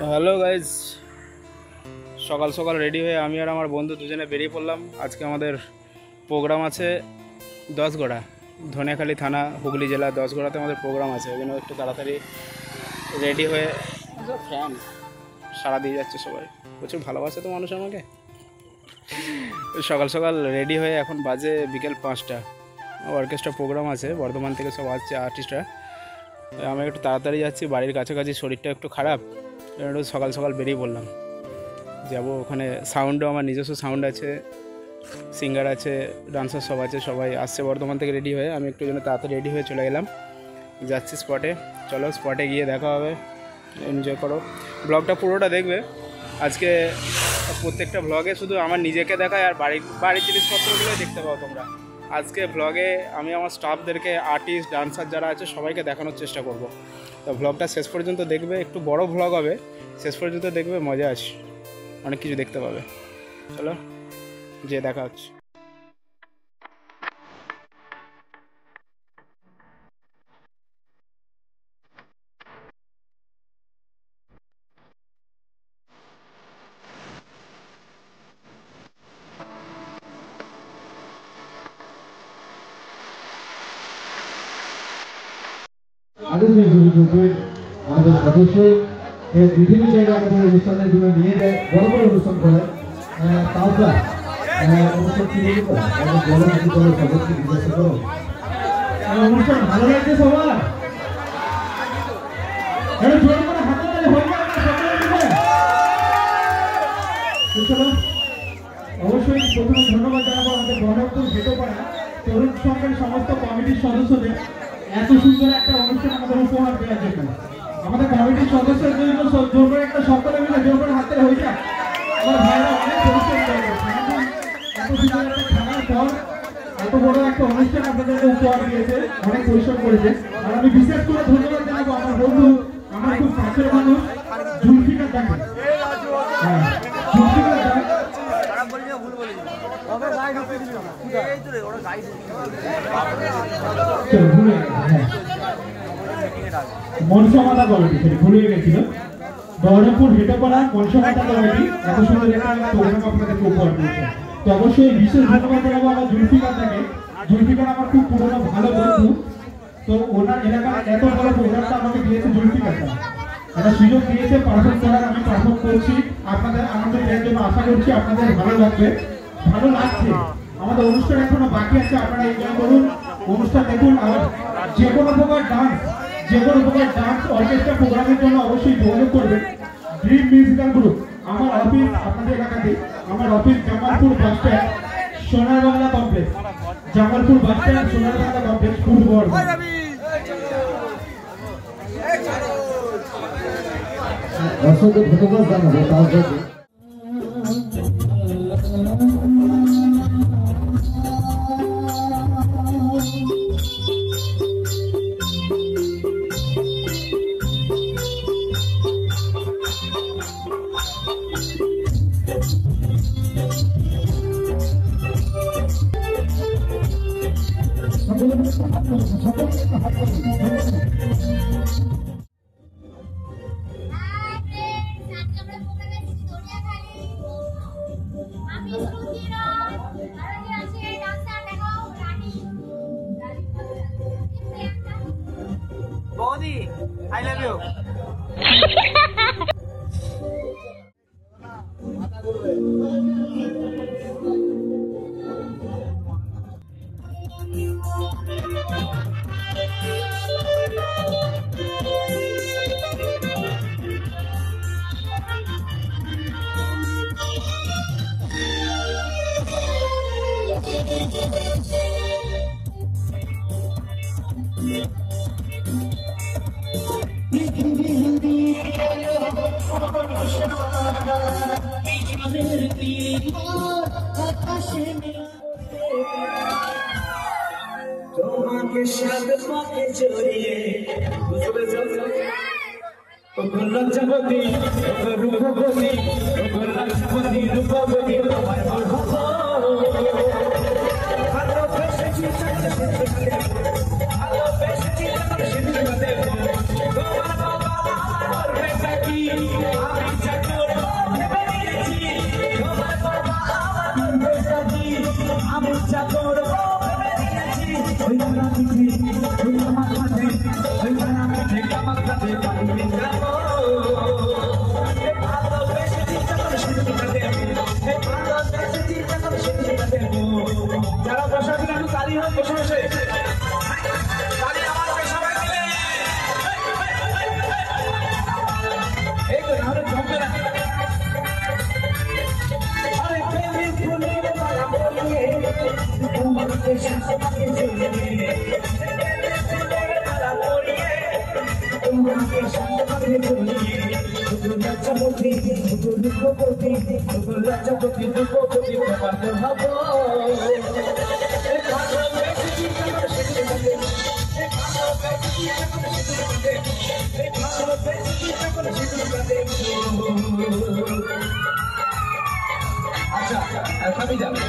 Hello guys, সকাল সকাল ready হয়ে আমি আর আমার বন্ধু দুজনে বেরিয়ে পড়লাম। আজকে আমাদের প্রোগ্রাম আছে দশগড়া, ধনিয়াখালী থানা, হুগলি জেলা দশগড়াতে আমাদের প্রোগ্রাম আছে। ওই জন্য একটু তাড়াতাড়ি রেডি হয়ে ফ্যান সারা দিয়ে যাচ্ছে সবাই, প্রচুর ভালোবাসে তো মানুষ আমাকে। সকাল সকাল রেডি হয়ে এখন বাজে বিকেল 5টা। অর্কেস্ট্রা প্রোগ্রাম আছে, বর্ধমান থেকে সব আসছে আর্টিস্টরা। আমি একটু তাড়াতাড়ি যাচ্ছি, বাড়ির কাছাকাছি, শরীরটা একটু খারাপ, একটু সকাল সকাল বেরিয়ে পড়লাম। যাব ওখানে, সাউন্ডও আমার নিজস্ব সাউন্ড আছে, সিঙ্গার আছে, ডান্সার সব আছে, সবাই আসছে বর্ধমান থেকে রেডি হয়ে। আমি একটু জন্য তাড়াতাড়ি রেডি হয়ে চলে গেলাম, যাচ্ছি স্পটে। চলো স্পটে গিয়ে দেখা হবে, এনজয় করো। ব্লগটা পুরোটা দেখবে। আজকে প্রত্যেকটা ব্লগে শুধু আমার নিজেকে দেখায় আর বাড়ির জিনিসপত্রগুলোই দেখতে পাও তোমরা। আজকে ব্লগে আমি আমার স্টাফদেরকে, আর্টিস্ট, ডান্সার যারা আছে সবাইকে দেখানোর চেষ্টা করব। তো ব্লগটা শেষ পর্যন্ত দেখবে, একটু বড় ব্লগ হবে, শেষ পর্যন্ত দেখবে, মজা আছে, অনেক কিছু দেখতে পাবে। চলো যে দেখা হচ্ছে। আমাদের সদস্য বিভিন্ন জায়গায় আমাদের অনুষ্ঠানের জন্য নিয়ে যায়, বড় বড় অনুষ্ঠান করে। তাওটা অনুষ্ঠান কি অনুষ্ঠান ভালো লাগছে সবার? অবশ্যই প্রথমে ধন্যবাদ জানাবো আমাদের বহরমপুর ভেটোপাড়া তরুণ সংঘের সমস্ত কমিটির সদস্যদের এত সুন্দর একটা অনুষ্ঠান আমাদের উপহার দেওয়ার জন্য। আমাদের কমিটির সদস্যদের জন্য জোর করে একটা সকলে মিলে জোর করে হাতে হয়ে যায়। আমার ভাইরা অনেক পরিশ্রম করেছে, এত সুন্দর একটা খেলার পর এত বড় একটা অনুষ্ঠান আপনাদেরকে উপহার দিয়েছে, অনেক পরিশ্রম করেছে। আর আমি বিশেষ করে ধন্যবাদ জানাবো আমার বন্ধু, আমার খুব কাছের মানুষ জুলফিকার দাকে। জুলফিকার দাক মনসামাতা কমিটি, সেটি ভুলে গেছিল। বহরমপুর ভেটোপাড়া মনসামাতা কমিটি এত সুন্দর একটা প্রোগ্রাম আপনাদেরকে উপহার দিয়েছে। তো অবশ্যই বিশেষ ধন্যবাদ জানাবো আমার জুলফিকার দাকে। জুলফিকার আমার খুব পুরোনো ভালো বন্ধু। তো ওনার এলাকার এত বড় প্রোগ্রামটা আমাকে দিয়েছে জুলফিকার দা, একটা সুযোগ দিয়েছে পারফর্ম করার। আমি পারফর্ম করছি, আপনাদের আমাদের এর জন্য আশা করছি আপনাদের ভালো লাগবে, ভালো লাগছে। আমাদের অনুষ্ঠান এখনো বাকি আছে, আপনারা এনজয় করুন, অনুষ্ঠান দেখুন। আর যে কোনো প্রকার ডান্স, যে কোনো প্রকার ডান্স অর্কেস্ট্রা প্রোগ্রামের জন্য অবশ্যই যোগাযোগ করবেন। Dream musical group. আমার অফিস আপনাদের এলাকাতে, আমার অফিস জামালপুর বাস স্ট্যান্ড, সোনার Bangla complex, Jamalpur bus stand, সোনার বাংলা কমপ্লেক্স, পূর্ব বর্ধমান। দর্শকদের ধন্যবাদ জানাবো তার জন্য। Body, I love you. তোমাকে সাথ পাকে জড়িয়ে বুঝবে ও লজ্জাবতী, ও রূপবতী, ও লজ্জাবতী, রূপবতী, তোমার ভালোবেসেছি ভালোবেসেছি তোমার বেটা কি হোক বসে বসে তালি আমার হবে সবাই মিলে এই তো নাহলে জমবে না আরে প্রেমে ফুলের মালা বলিয়ে তোমাকে শাসকে ঝুলিয়ে তোমাকে শাসকে ঝুলিয়ে লজ্জাপতি দুঃখপতি লজ্জাপতি দুঃখপতি তোমার হব আচ্ছা আমি যাবো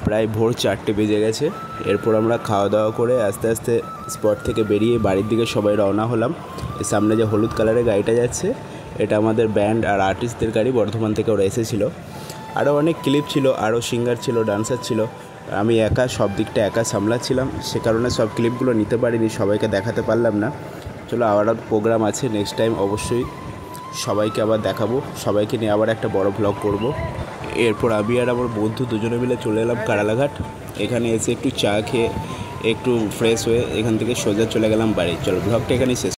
প্রায় ভোর 4টে বেজে গেছে। এরপর আমরা খাওয়া দাওয়া করে আস্তে আস্তে স্পট থেকে বেরিয়ে বাড়ির দিকে সবাই রওনা হলাম। এর সামনে যে হলুদ কালারের গাড়িটা যাচ্ছে এটা আমাদের ব্যান্ড আর আর্টিস্টদের গাড়ি, বর্ধমান থেকে ওরা এসেছিলো। আরও অনেক ক্লিপ ছিল, আরও সিঙ্গার ছিল, ডান্সার ছিল। আমি একা সব দিকটা একা সামলাচ্ছিলাম, সে কারণে সব ক্লিপগুলো নিতে পারিনি, সবাইকে দেখাতে পারলাম না। চলো আবার প্রোগ্রাম আছে, নেক্সট টাইম অবশ্যই সবাইকে আবার দেখাবো, সবাইকে নিয়ে আবার একটা বড় ব্লগ করব। এরপর আমি আর আমার বন্ধু দুজনে মিলে চলে এলাম কারালাঘাট। এখানে এসে একটু চা খেয়ে একটু ফ্রেশ হয়ে এখান থেকে সোজা চলে গেলাম বাড়ি। চলো ব্লগটা এখানেই শেষ।